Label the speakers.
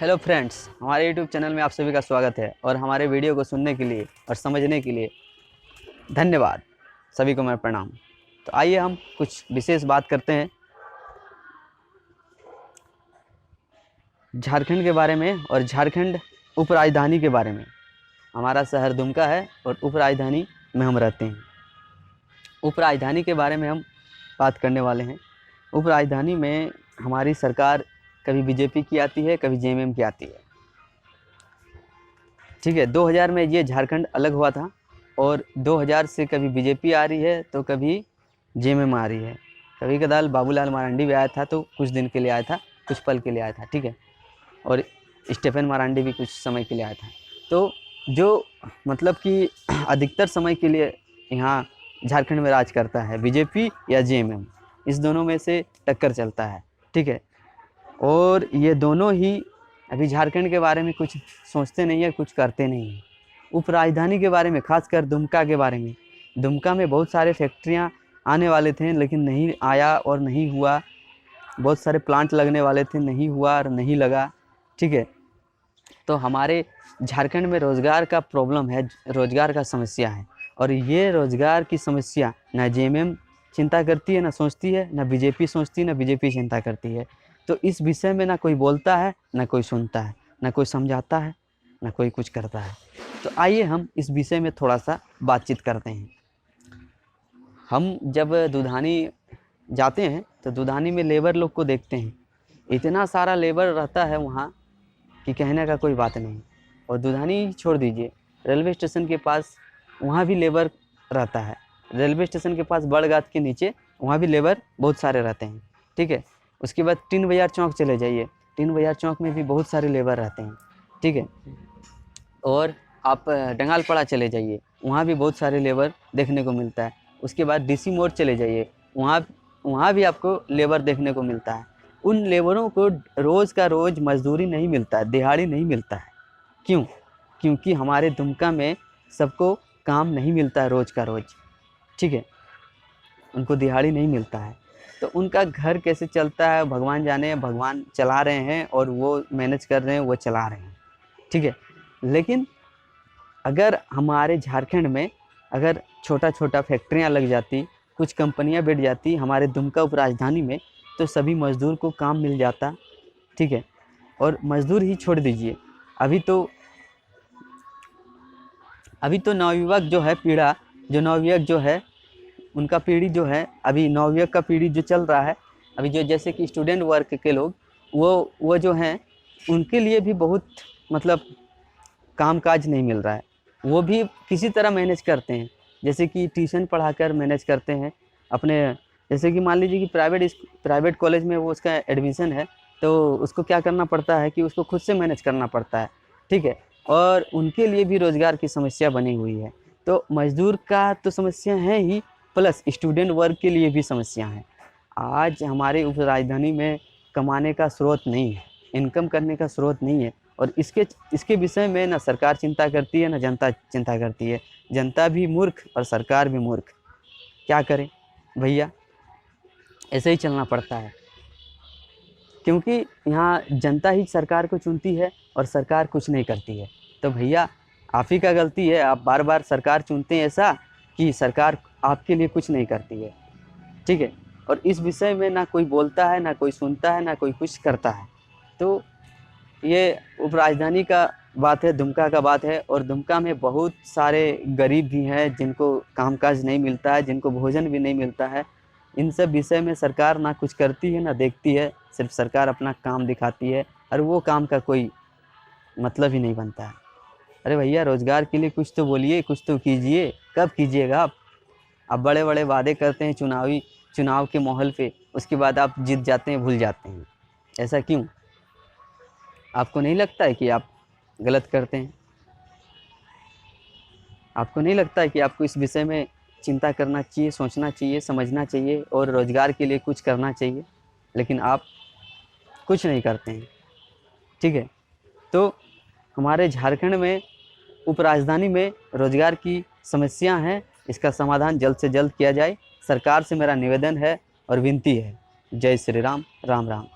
Speaker 1: Hello friends, हमारे YouTube channel में आप सभी का स्वागत है और हमारे वीडियो को सुनने के लिए और समझने के लिए धन्यवाद। सभी को मेरा प्रणाम। तो आइए हम कुछ विशेष बात करते हैं झारखंड के बारे में और झारखंड उपराजधानी के बारे में। हमारा शहर दुमका है और उपराजधानी में हम रहते हैं। उपराजधानी के बारे में हम बात करने वाले हैं। उपराजधानी में हमारी सरकार कभी बीजेपी की आती है, कभी जेएमएम की आती है। ठीक है, 2000 में ये झारखंड अलग हुआ था और 2000 से कभी बीजेपी आ रही है तो कभी जेएमएम आ रही है। कभी कदाल बाबूलाल मरांडी भी आया था, तो कुछ दिन के लिए आया था, कुछ पल के लिए आया था। ठीक है, और स्टेफन मरांडी भी कुछ समय के लिए आया था। तो जो मतलब कि अधिकतर समय के लिए यहाँ झारखंड में राज करता है बीजेपी या जेएमएम, इस दोनों में से टक्कर चलता है। ठीक है, और ये दोनों ही अभी झारखंड के बारे में कुछ सोचते नहीं है, कुछ करते नहीं हैं। उपराजधानी के बारे में, खासकर दुमका के बारे में, दुमका में बहुत सारे फैक्ट्रियाँ आने वाले थे लेकिन नहीं आया और नहीं हुआ। बहुत सारे प्लांट लगने वाले थे, नहीं हुआ और नहीं लगा। ठीक है, तो हमारे झारखंड में रोज़गार का प्रॉब्लम है, रोज़गार का समस्या है। और ये रोज़गार की समस्या ना जेएमएम चिंता करती है, ना सोचती है, ना बीजेपी सोचती है, ना बीजेपी चिंता करती है। तो इस विषय में ना कोई बोलता है, ना कोई सुनता है, ना कोई समझाता है, ना कोई कुछ करता है। तो आइए हम इस विषय में थोड़ा सा बातचीत करते हैं। हम जब दुधानी जाते हैं तो दुधानी में लेबर लोग को देखते हैं, इतना सारा लेबर रहता है वहाँ कि कहने का कोई बात नहीं। और दुधानी छोड़ दीजिए, रेलवे स्टेशन के पास वहाँ भी लेबर रहता है। रेलवे स्टेशन के पास बड़गाछ के नीचे वहाँ भी लेबर बहुत सारे रहते हैं। ठीक है, उसके बाद टीन बाजार चौक चले जाइए, टीन बाजार चौक में भी बहुत सारे लेबर रहते हैं। ठीक है, और आप डंगालपड़ा चले जाइए, वहाँ भी बहुत सारे लेबर देखने को मिलता है। उसके बाद डीसी मोड़ चले जाइए, वहाँ भी आपको लेबर देखने को मिलता है। उन लेबरों को रोज़ का रोज़ मजदूरी नहीं मिलता है, दिहाड़ी नहीं मिलता है। क्यों? क्योंकि हमारे दुमका में सबको काम नहीं मिलता है रोज़ का रोज़। ठीक है, उनको दिहाड़ी नहीं मिलता है, तो उनका घर कैसे चलता है भगवान जाने। भगवान चला रहे हैं और वो मैनेज कर रहे हैं, वो चला रहे हैं। ठीक है, लेकिन अगर हमारे झारखंड में अगर छोटा छोटा फैक्ट्रियां लग जाती, कुछ कंपनियां बैठ जाती हमारे दुमका उपराजधानी में, तो सभी मज़दूर को काम मिल जाता। ठीक है, और मज़दूर ही छोड़ दीजिए, अभी तो नवयुवक जो है पीढ़ा, जो नवयुवक जो है उनका पीढ़ी जो है, अभी नवयुवक का पीढ़ी जो चल रहा है अभी, जो जैसे कि स्टूडेंट वर्ग के लोग, वो जो हैं उनके लिए भी बहुत मतलब कामकाज नहीं मिल रहा है। वो भी किसी तरह मैनेज करते हैं, जैसे कि ट्यूशन पढ़ाकर मैनेज करते हैं अपने। जैसे कि मान लीजिए कि प्राइवेट कॉलेज में वो उसका एडमिशन है, तो उसको क्या करना पड़ता है कि उसको खुद से मैनेज करना पड़ता है। ठीक है, और उनके लिए भी रोज़गार की समस्या बनी हुई है। तो मज़दूर का तो समस्या है ही, प्लस स्टूडेंट वर्ग के लिए भी समस्या है। आज हमारे उपराजधानी में कमाने का स्रोत नहीं है, इनकम करने का स्रोत नहीं है। और इसके विषय में ना सरकार चिंता करती है, ना जनता चिंता करती है। जनता भी मूर्ख और सरकार भी मूर्ख। क्या करें भैया, ऐसे ही चलना पड़ता है, क्योंकि यहाँ जनता ही सरकार को चुनती है और सरकार कुछ नहीं करती है। तो भैया आप ही का गलती है, आप बार बार सरकार चुनते हैं ऐसा कि सरकार आपके लिए कुछ नहीं करती है। ठीक है, और इस विषय में ना कोई बोलता है, ना कोई सुनता है, ना कोई कुछ करता है। तो ये उपराजधानी का बात है, दुमका का बात है। और दुमका में बहुत सारे गरीब भी हैं जिनको कामकाज नहीं मिलता है, जिनको भोजन भी नहीं मिलता है। इन सब विषय में सरकार ना कुछ करती है, ना देखती है। सिर्फ सरकार अपना काम दिखाती है और वो काम का कोई मतलब ही नहीं बनता है। अरे भैया, रोज़गार के लिए कुछ तो बोलिए, कुछ तो कीजिए। कब कीजिएगा आप? बड़े बड़े वादे करते हैं चुनाव के माहौल पे, उसके बाद आप जीत जाते हैं, भूल जाते हैं। ऐसा क्यों? आपको नहीं लगता है कि आप गलत करते हैं? आपको नहीं लगता है कि आपको इस विषय में चिंता करना चाहिए, सोचना चाहिए, समझना चाहिए और रोज़गार के लिए कुछ करना चाहिए? लेकिन आप कुछ नहीं करते हैं। ठीक है, तो हमारे झारखंड में उपराजधानी में रोज़गार की समस्या हैं, इसका समाधान जल्द से जल्द किया जाए। सरकार से मेरा निवेदन है और विनती है। जय श्री राम, राम राम।